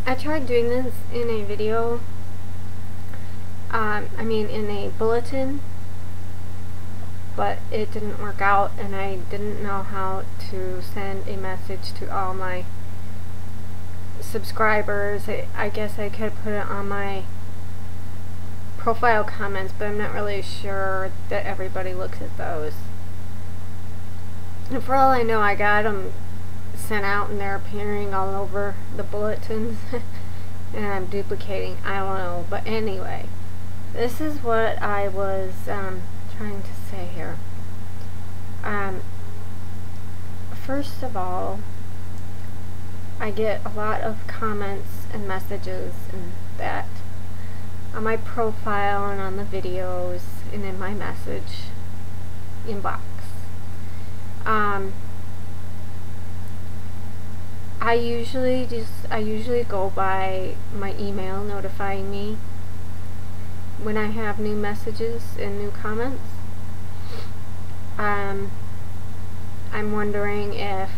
I tried doing this in a video, in a bulletin, but it didn't work out, and I didn't know how to send a message to all my subscribers. I guess I could put it on my profile comments, but I'm not really sure that everybody looks at those. And for all I know, I got them sent out and they're appearing all over the bulletins and I'm duplicating, I don't know. But anyway, this is what I was trying to say here. First of all, I get a lot of comments and messages and that on my profile and on the videos and in my message inbox. I usually go by my email notifying me when I have new messages and new comments. I'm wondering if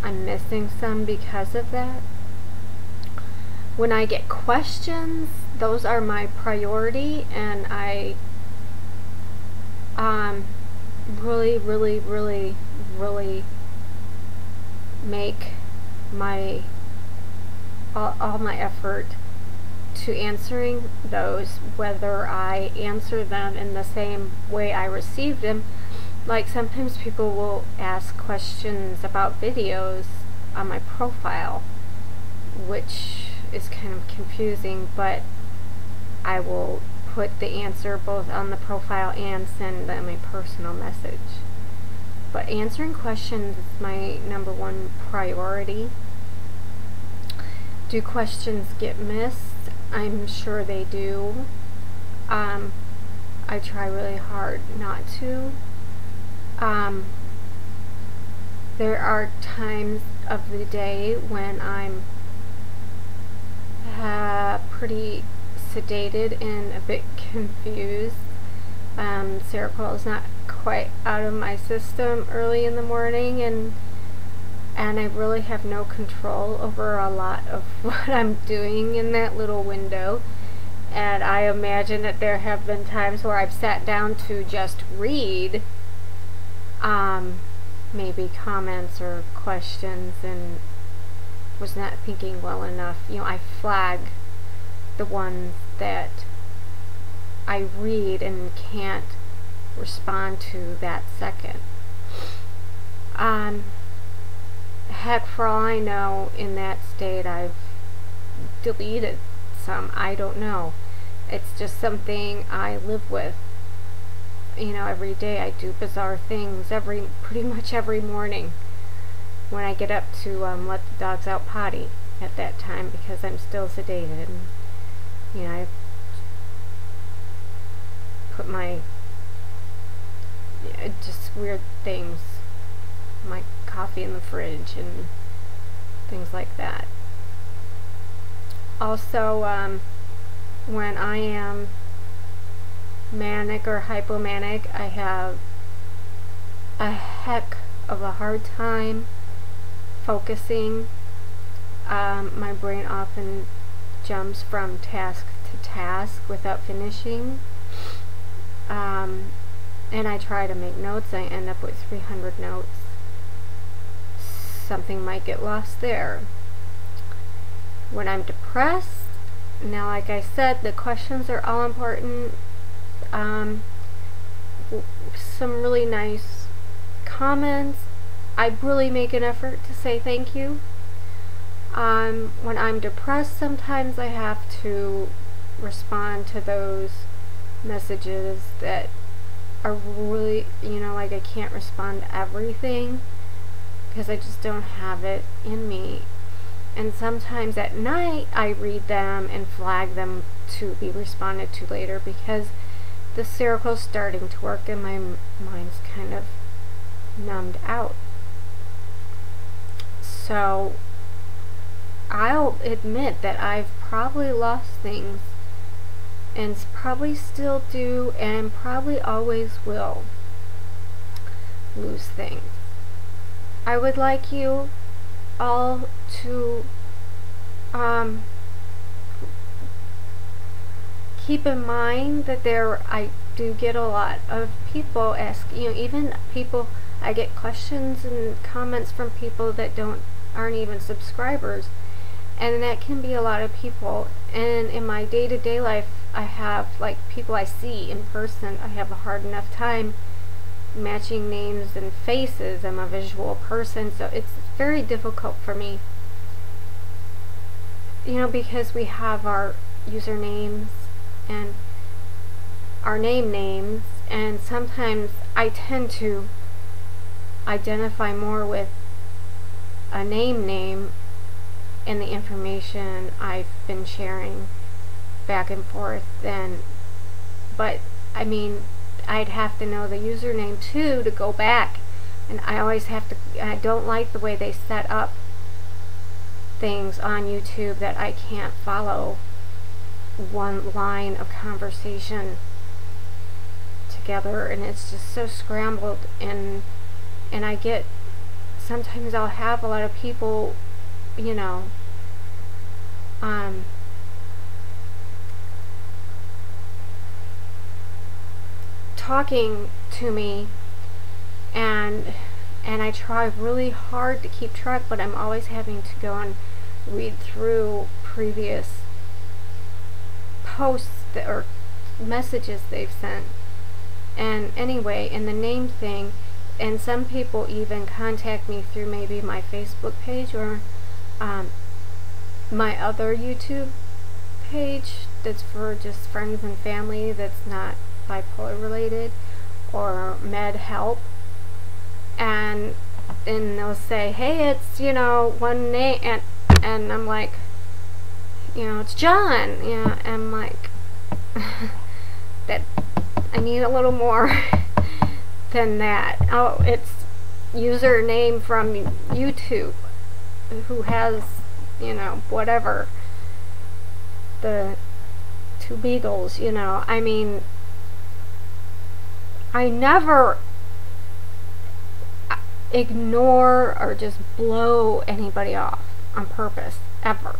I'm missing some because of that. When I get questions, those are my priority, and I really make my all my effort to answering those, whether I answer them in the same way I received them. Like sometimes people will ask questions about videos on my profile, which is kind of confusing, but I will put the answer both on the profile and send them a personal message. But answering questions is my #1 priority. Do questions get missed? I'm sure they do. I try really hard not to. There are times of the day when I'm pretty sedated and a bit confused. Seroquel is not quite out of my system early in the morning, and I really have no control over a lot of what I'm doing in that little window. And I imagine that there have been times where I've sat down to just read maybe comments or questions and was not thinking well enough. I flag the ones that I read and can't respond to that second. Heck, for all I know, in that state I've deleted some. I don't know. It's just something I live with. Every day I do bizarre things pretty much every morning when I get up to let the dogs out potty at that time, because I'm still sedated. And, I put my just weird things, my coffee in the fridge and things like that. Also, when I am manic or hypomanic, I have a heck of a hard time focusing. My brain often jumps from task to task without finishing. And I try to make notes. I end up with 300 notes. Something might get lost there. When I'm depressed, now like I said, the questions are all important. Some really nice comments. I really make an effort to say thank you. When I'm depressed, sometimes I have to respond to those messages that are really, like I can't respond to everything because I just don't have it in me. And sometimes at night I read them and flag them to be responded to later, because the Seroquel is starting to work and my mind's kind of numbed out. So I'll admit that I've probably lost things, and probably still do, and probably always will lose things. I would like you all to keep in mind that I do get a lot of people ask, even people, I get questions and comments from people that aren't even subscribers, and that can be a lot of people. And in my day-to-day life, I have, like, people I see in person, I have a hard enough time matching names and faces. I'm a visual person, so it's very difficult for me, because we have our usernames and our names, and sometimes I tend to identify more with a name in the information I've been sharing back and forth but I mean, I'd have to know the username too to go back, and I don't like the way they set up things on YouTube that I can't follow one line of conversation together, and it's just so scrambled, and sometimes I'll have a lot of people, talking to me, and I try really hard to keep track, but I'm always having to go and read through previous posts or messages they've sent. And anyway, and the name thing, and some people even contact me through maybe my Facebook page or my other YouTube page that's for just friends and family that's not bipolar related, or med help, and they'll say, hey, it's one name, and I'm like, it's John, and I'm like, that I need a little more than that. Oh, it's username from YouTube, who has, whatever, the two beagles, I mean, I never ignore or just blow anybody off on purpose, ever,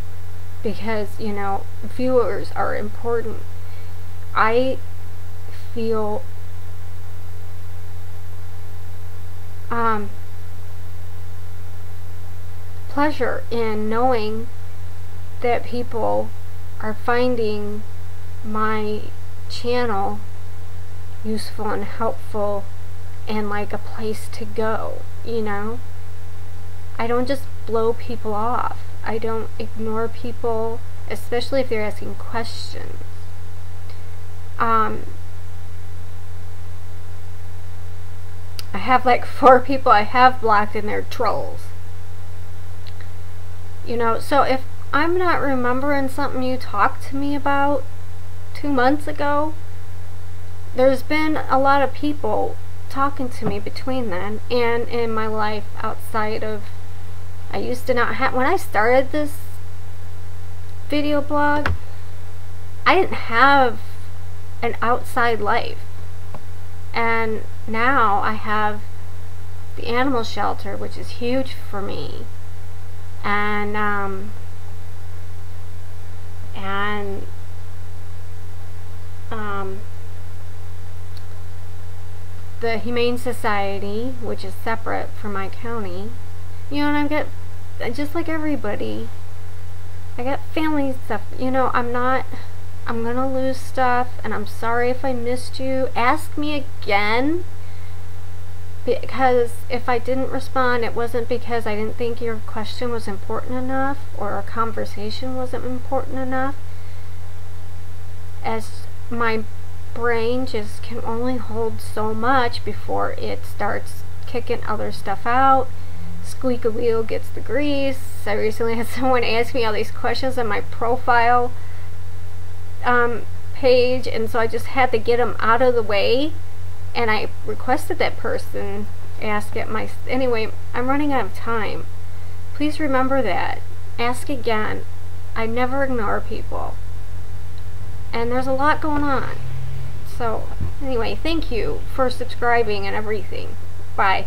because, viewers are important. I feel pleasure in knowing that people are finding my channel useful and helpful and like a place to go, I don't just blow people off. I don't ignore people, especially if they're asking questions. I have like 4 people I have blocked, and they're trolls. So if I'm not remembering something you talked to me about 2 months ago, there's been a lot of people talking to me between then and in my life outside of, I used to not have, when I started this video blog, I didn't have an outside life, and now I have the animal shelter, which is huge for me, and the Humane Society, which is separate from my county, and I get, just like everybody, I got family stuff, I'm gonna lose stuff, and I'm sorry if I missed you. Ask me again, because if I didn't respond, it wasn't because I didn't think your question was important enough or our conversation wasn't important enough, as my brain just can only hold so much before it starts kicking other stuff out. Squeak a wheel gets the grease. I recently had someone ask me all these questions on my profile page, and so I just had to get them out of the way, and I requested that person ask at my, anyway, I'm running out of time. Please remember that. Ask again. I never ignore people, and there's a lot going on. So anyway, thank you for subscribing and everything. Bye.